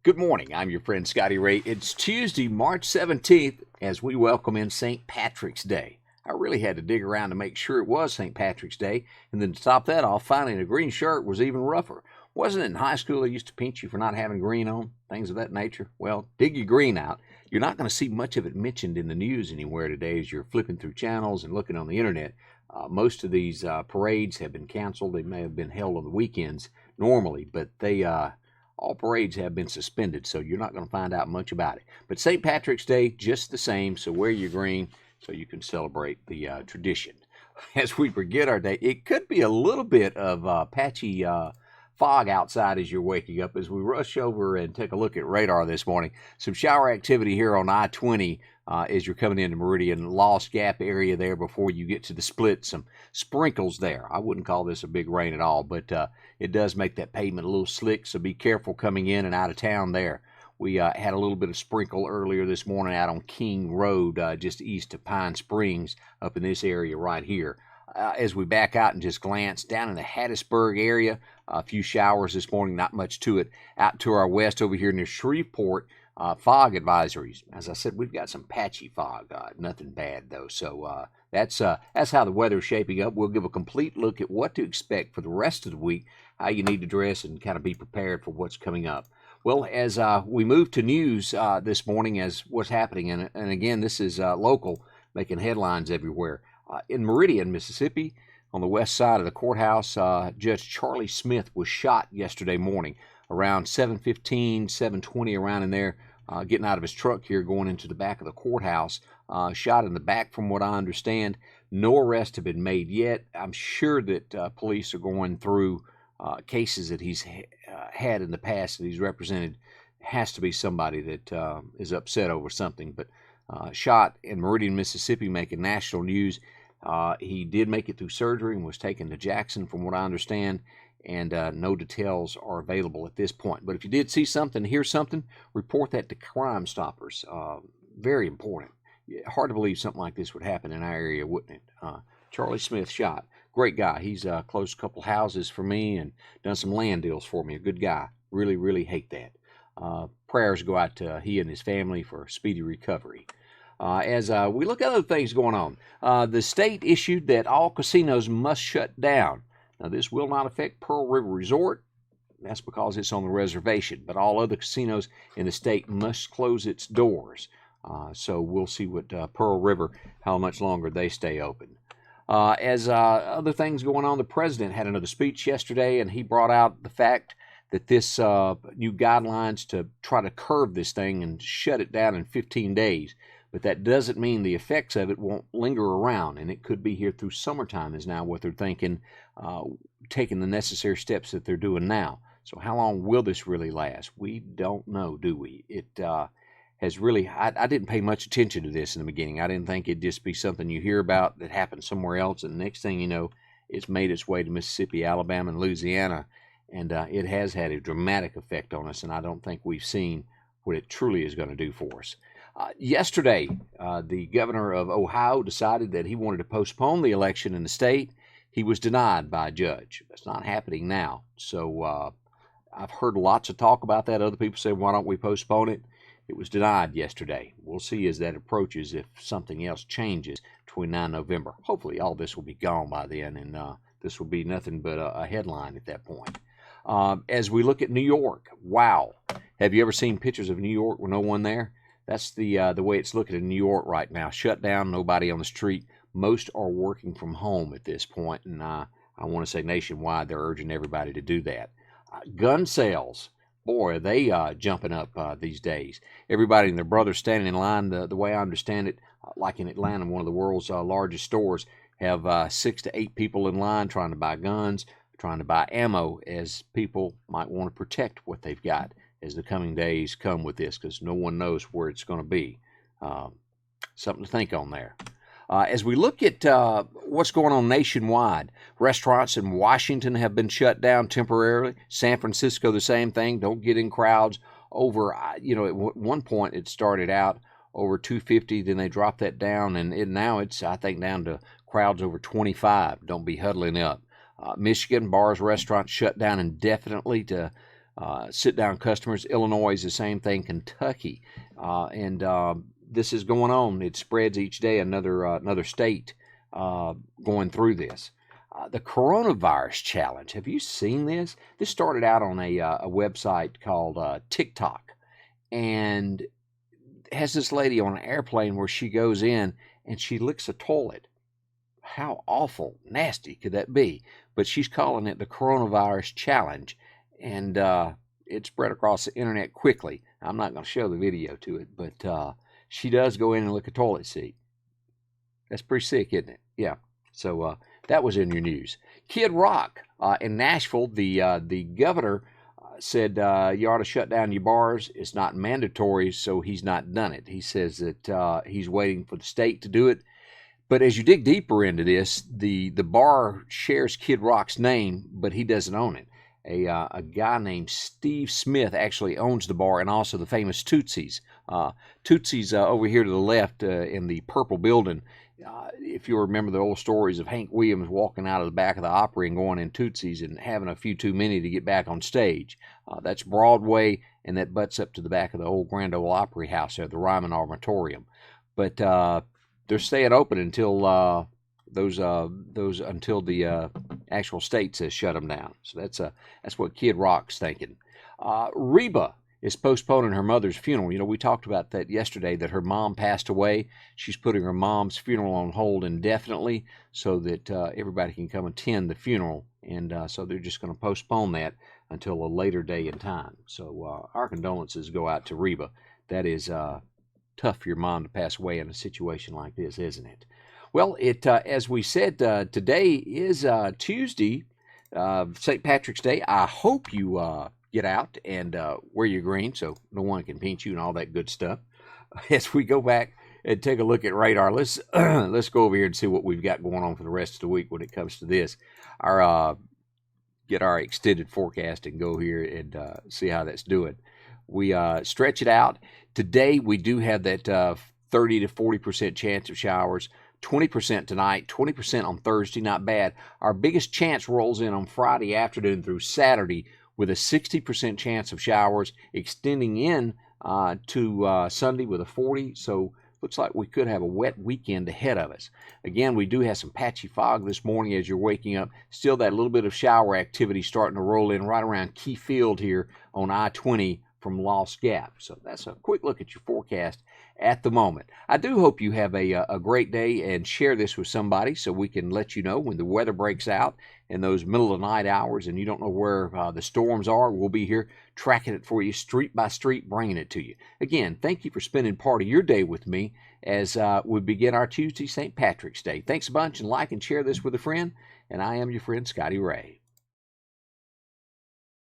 Good morning. I'm your friend Scotty Ray. It's Tuesday, March 17th, as we welcome in St. Patrick's Day. I really had to dig around to make sure it was St. Patrick's Day, and then to top that off, finding a green shirt was even rougher. Wasn't it in high school they used to pinch you for not having green on? Things of that nature? Well, dig your green out. You're not going to see much of it mentioned in the news anywhere today as you're flipping through channels and looking on the internet. Most of these parades have been canceled. They may have been held on the weekends normally, but all parades have been suspended, so you're not going to find out much about it. But St. Patrick's Day, just the same, so wear your green so you can celebrate the tradition. As we begin our day, it could be a little bit of patchy fog outside as you're waking up. As we rush over and take a look at radar this morning, some shower activity here on I-20 as you're coming into Meridian, Lost Gap area there before you get to the split. Some sprinkles there. I wouldn't call this a big rain at all, but it does make that pavement a little slick, so be careful coming in and out of town there. We had a little bit of sprinkle earlier this morning out on King Road, just east of Pine Springs, up in this area right here. As we back out and just glance down in the Hattiesburg area, a few showers this morning, not much to it. Out to our west over here near Shreveport, fog advisories. As I said, we've got some patchy fog, nothing bad though. So that's how the weather's shaping up. We'll give a complete look at what to expect for the rest of the week, how you need to dress and kind of be prepared for what's coming up. Well, as we move to news this morning as what's happening, and again, this is local, making headlines everywhere. In Meridian, Mississippi, on the west side of the courthouse, Judge Charlie Smith was shot yesterday morning around 7:15, 7:20, around in there, getting out of his truck here, going into the back of the courthouse. Shot in the back, from what I understand. No arrests have been made yet. I'm sure that police are going through cases that he's had in the past that he's represented. Has to be somebody that is upset over something. But shot in Meridian, Mississippi, making national news. He did make it through surgery and was taken to Jackson, from what I understand, and no details are available at this point. But if you did see something, hear something, report that to Crime Stoppers. Very important. Hard to believe something like this would happen in our area, wouldn't it? Charlie Smith shot. Great guy. He's closed a couple houses for me and done some land deals for me. A good guy. Really, really hate that. Prayers go out to he and his family for speedy recovery. As we look at other things going on, the state issued that all casinos must shut down. Now, this will not affect Pearl River Resort. That's because it's on the reservation. But all other casinos in the state must close its doors. So we'll see what Pearl River, how much longer they stay open. As other things going on, the president had another speech yesterday, and he brought out the fact that this new guidelines to try to curb this thing and shut it down in 15 days. But that doesn't mean the effects of it won't linger around, and it could be here through summertime is now what they're thinking, taking the necessary steps that they're doing now. So how long will this really last? We don't know, do we? It has really, I didn't pay much attention to this in the beginning. I didn't think it'd just be something you hear about that happened somewhere else, and the next thing you know, it's made its way to Mississippi, Alabama, and Louisiana, and it has had a dramatic effect on us, and I don't think we've seen what it truly is going to do for us. Yesterday, the governor of Ohio decided that he wanted to postpone the election in the state. He was denied by a judge. That's not happening now. So I've heard lots of talk about that. Other people say, why don't we postpone it? It was denied yesterday. We'll see as that approaches if something else changes between now and November. Hopefully all this will be gone by then, and this will be nothing but a headline at that point. As we look at New York, wow. Have you ever seen pictures of New York with no one there? That's the way it's looking in New York right now. Shut down, nobody on the street. Most are working from home at this point, and I want to say nationwide, they're urging everybody to do that. Gun sales, boy, are they jumping up these days. Everybody and their brother standing in line. The way I understand it, like in Atlanta, one of the world's largest stores, have 6 to 8 people in line trying to buy guns, trying to buy ammo, as people might want to protect what they've got as the coming days come with this, because no one knows where it's going to be. Something to think on there. As we look at what's going on nationwide, restaurants in Washington have been shut down temporarily. San Francisco, the same thing. Don't get in crowds over, at one point it started out over 250, then they dropped that down, and now it's, I think, down to crowds over 25. Don't be huddling up. Michigan, bars, restaurants shut down indefinitely to sit-down customers. Illinois is the same thing. Kentucky, and this is going on. It spreads each day. Another state going through this. The coronavirus challenge. Have you seen this? This started out on a website called TikTok, and has this lady on an airplane where she goes in and she licks a toilet. How awful, nasty could that be? But she's calling it the coronavirus challenge, and it spread across the internet quickly. I'm not going to show the video to it, but she does go in and lick a toilet seat. That's pretty sick, isn't it? Yeah. So that was in your news. Kid Rock in Nashville, the governor said you ought to shut down your bars. It's not mandatory, so he's not done it. He says that he's waiting for the state to do it. But as you dig deeper into this, the bar shares Kid Rock's name, but he doesn't own it. A guy named Steve Smith actually owns the bar, and also the famous Tootsies. Tootsies over here to the left in the purple building. If you remember the old stories of Hank Williams walking out of the back of the Opry and going in Tootsies and having a few too many to get back on stage. That's Broadway, and that butts up to the back of the old Grand Ole Opry House there, the Ryman Armatorium. But they're staying open until until the actual state says shut them down. So that's what Kid Rock's thinking. Reba is postponing her mother's funeral. You know, we talked about that yesterday, that her mom passed away. She's putting her mom's funeral on hold indefinitely so that everybody can come attend the funeral. And so they're just going to postpone that until a later day and time. So our condolences go out to Reba. That is tough for your mom to pass away in a situation like this, isn't it? Well, as we said, today is Tuesday, St. Patrick's Day. I hope you get out and wear your green so no one can paint you and all that good stuff. As we go back and take a look at radar, let's go over here and see what we've got going on for the rest of the week when it comes to this. Get our extended forecast and go here and see how that's doing. We stretch it out. Today we do have that 30 to 40% chance of showers. 20% tonight, 20% on Thursday, not bad. Our biggest chance rolls in on Friday afternoon through Saturday with a 60% chance of showers, extending in to Sunday with a 40. So looks like we could have a wet weekend ahead of us. Again, we do have some patchy fog this morning as you're waking up. Still that little bit of shower activity starting to roll in right around Key Field here on I-20 from Lost Gap. So that's a quick look at your forecast at the moment. I do hope you have a great day and share this with somebody so we can let you know when the weather breaks out in those middle of the night hours and you don't know where the storms are. We'll be here tracking it for you street by street, bringing it to you. Again, thank you for spending part of your day with me as we begin our Tuesday St. Patrick's Day. Thanks a bunch, and like and share this with a friend. And I am your friend, Scotty Ray.